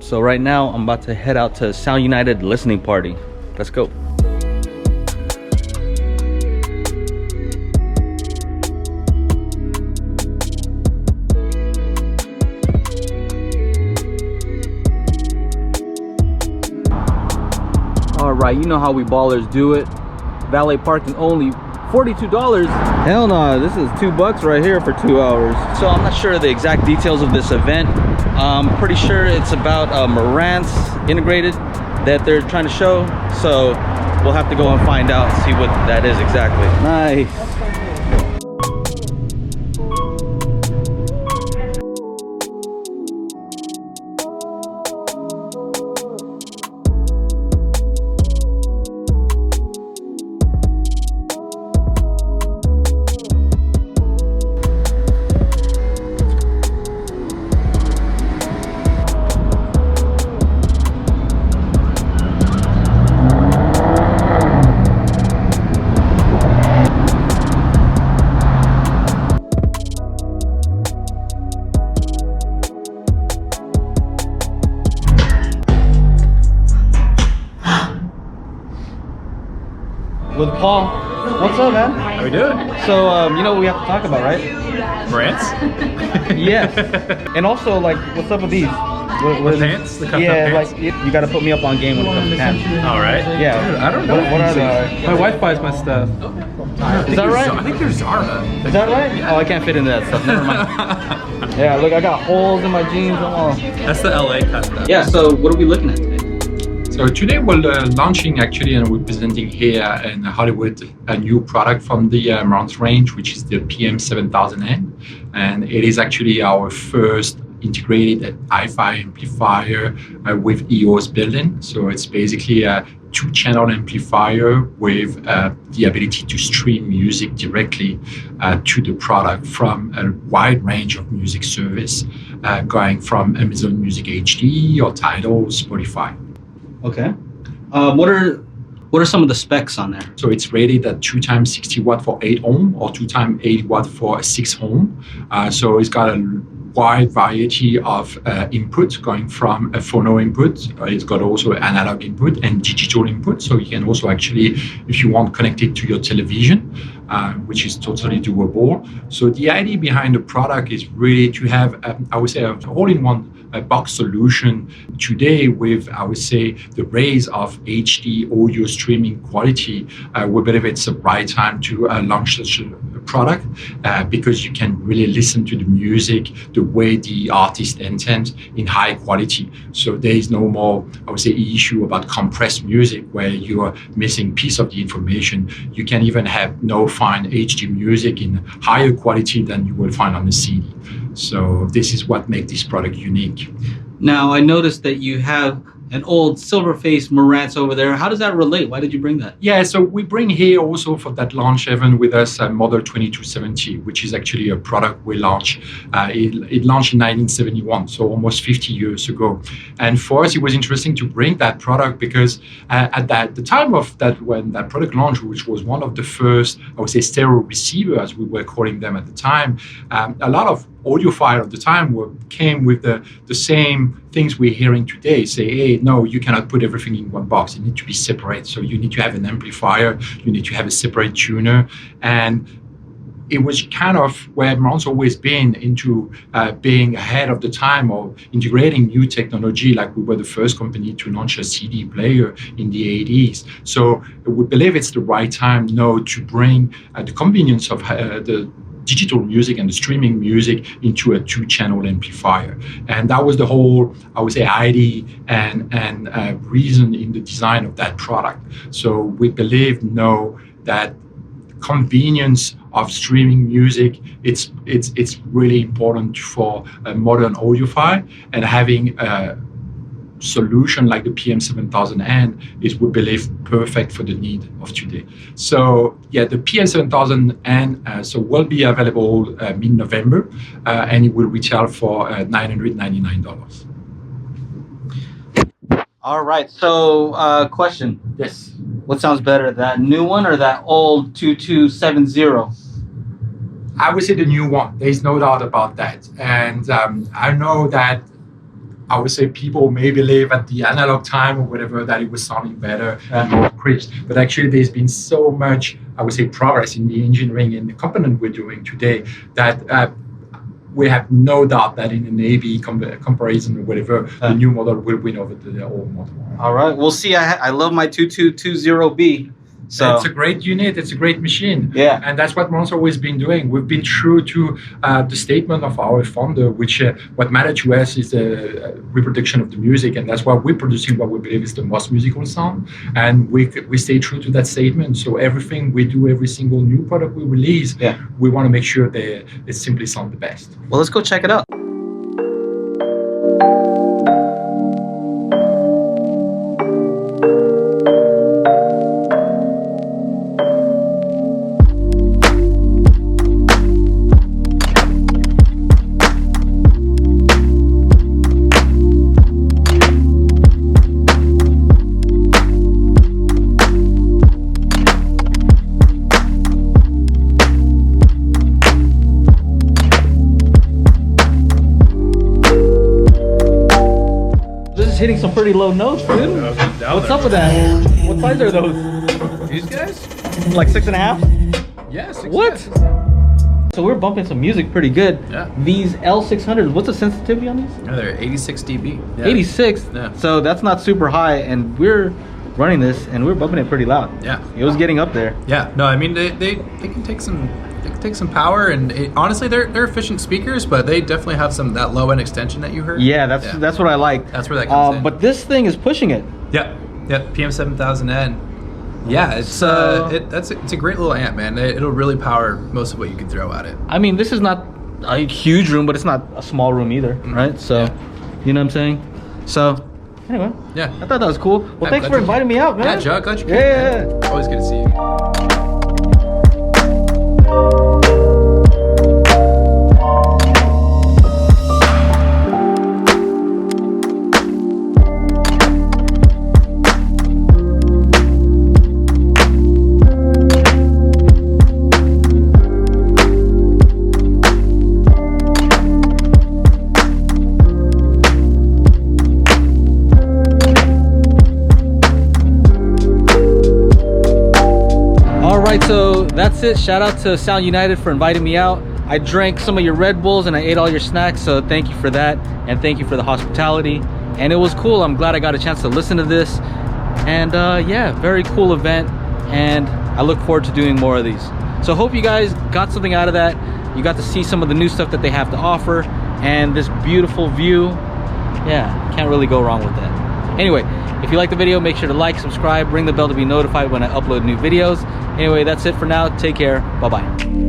So right now I'm about to head out to Sound United listening party. Let's go. All right, you know how we ballers do it. Valet parking only $42. Hell no, this is $2 right here for 2 hours. So I'm not sure the exact details of this event. I'm pretty sure it's about Marantz integrated that they're trying to show. So we'll have to go and find out, see what that is exactly. Nice. With Paul. What's up, man? How we doing? So, you know what we have to talk about, right? Marantz? Yes. And also, like, what's up with these? What pants? The yeah, pants? like, you gotta put me up on game when it comes to pants. All right. Yeah. Dude, I don't know. What are they? My wife buys my stuff. Is that right? I think they're Zara. Is that right? Oh, I can't fit into that stuff. Never mind. Yeah, look, I got holes in my jeans. That's the LA cut stuff. Yeah, so what are we looking at today? So today we're launching actually, and we're presenting here in Hollywood a new product from the Marantz range, which is the PM7000N, and it is actually our first integrated hi-fi amplifier with EOS built-in. So it's basically a two-channel amplifier with the ability to stream music directly to the product from a wide range of music service, going from Amazon Music HD or Tidal, Spotify. Okay. What are some of the specs on there? So it's rated at 2 times 60 watt for 8 ohm or 2 times 80 watt for 6 ohm. So it's got a wide variety of input going from a phono input. It's got also analog input and digital input. So you can also actually, if you want, connect it to your television, which is totally doable. So the idea behind the product is really to have, I would say, a all-in-one box solution today with, I would say, the rise of HD audio streaming quality. We believe it's the right time to launch such a product because you can really listen to the music the way the artist intends in high quality. So there is no more, I would say, issue about compressed music where you are missing piece of the information. You can even have no fine HD music in higher quality than you will find on the CD. So this is what makes this product unique. Now, I noticed that you have an old silver-faced Marantz over there. How does that relate? Why did you bring that? Yeah, so we bring here also for that launch event with us a Model 2270, which is actually a product we launched. It launched in 1971, so almost 50 years ago. And for us, it was interesting to bring that product because at the time of that, when that product launched, which was one of the first, I would say, stereo receiver, as we were calling them at the time, a lot of audiophile at the time came with the same things we're hearing today. Say, hey, no, you cannot put everything in one box. It needs to be separate. So you need to have an amplifier, you need to have a separate tuner. And it was kind of where Marantz always been into being ahead of the time of integrating new technology, like we were the first company to launch a CD player in the 80s. So we believe it's the right time now to bring the convenience of the digital music and the streaming music into a two-channel amplifier. And that was the whole, I would say, idea and reason in the design of that product. So we believe now that convenience of streaming music, it's really important for a modern audiophile, and having a solution like the PM7000N is, we believe, perfect for the need of today. So yeah, the PM7000N will be available mid-November, and it will retail for $999. All right, so question. Yes. What sounds better, that new one or that old 2270? I would say the new one. There is no doubt about that. And I know that I would say people may believe at the analog time or whatever that it was sounding better and more crisp. But actually, there's been so much, I would say, progress in the engineering and the component we're doing today that we have no doubt that in an A/B comparison or whatever, the new model will win over the old model. All right, we'll see. I love my 2220B. So it's a great unit. It's a great machine. Yeah. And that's what Marantz always been doing. We've been true to the statement of our founder, which what matters to us is the reproduction of the music. And that's why we're producing what we believe is the most musical sound. And we stay true to that statement. So everything we do, every single new product we release, we want to make sure that it simply sounds the best. Well, let's go check it out. Hitting some pretty low notes, dude. What's up with that? What size are those? These guys? Like 6.5? Yes. What? So we're bumping some music pretty good. Yeah. These L600s, what's the sensitivity on these? No, they're 86 dB. Yeah. 86? Yeah. So that's not super high, and we're running this and we're bumping it pretty loud. Yeah. It was getting up there. Yeah. No, I mean they can take some power, and honestly they're efficient speakers, but they definitely have some that low end extension that you heard. Yeah, that's what I like. That's where that comes in. But this thing is pushing it. Yeah. PM7000N. Yeah, it's it's a great little amp, man. It'll really power most of what you can throw at it. I mean, this is not a huge room, but it's not a small room either, right? So, you know what I'm saying? So, anyway, yeah, I thought that was cool. Well, thanks for inviting me out, man. Yeah, Joe, glad you came. Yeah. Man. Always good to see you. So that's it. Shout out to Sound United for inviting me out. I drank some of your Red Bulls and I ate all your snacks, so thank you for that, and thank you for the hospitality. And it was cool. I'm glad I got a chance to listen to this, and yeah, very cool event, and I look forward to doing more of these. So hope you guys got something out of that. You got to see some of the new stuff that they have to offer, and this beautiful view. Yeah, can't really go wrong with that. Anyway, if you like the video, make sure to like, subscribe, ring the bell to be notified when I upload new videos. Anyway, that's it for now. Take care. Bye-bye.